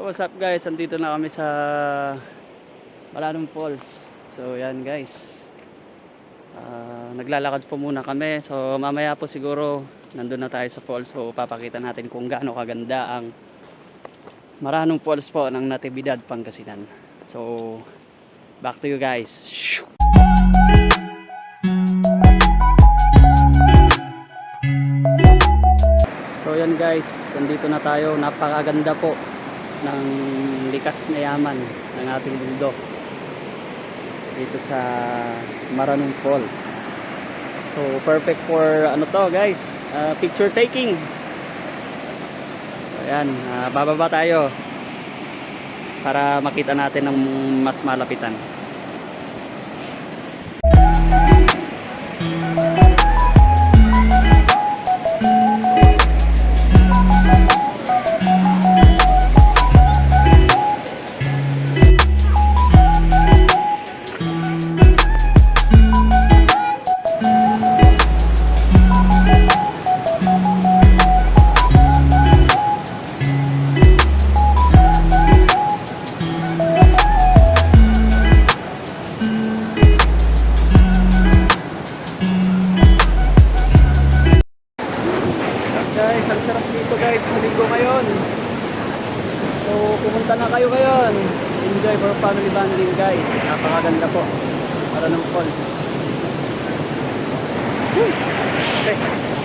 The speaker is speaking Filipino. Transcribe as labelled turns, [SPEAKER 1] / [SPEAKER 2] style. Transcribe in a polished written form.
[SPEAKER 1] What's up guys, andito na kami sa Maranong Falls. So yan guys, naglalakad po muna kami. So mamaya po siguro nandun na tayo sa falls. So papakita natin kung gaano kaganda ang Maranong Falls po ng Natividad, Pangasinan. So back to you guys. So yan guys, nandito na tayo. Napakaganda po ng likas na yaman ng ating bundok dito sa Maranong Falls. So perfect for ano to guys, picture taking. So, ayan, bababa tayo para makita natin ng mas malapitan. Guys, ang sarap dito guys, maligo ngayon. So pumunta na kayo ngayon. Enjoy for family bonding guys. Napakaganda po para ng falls. Okay.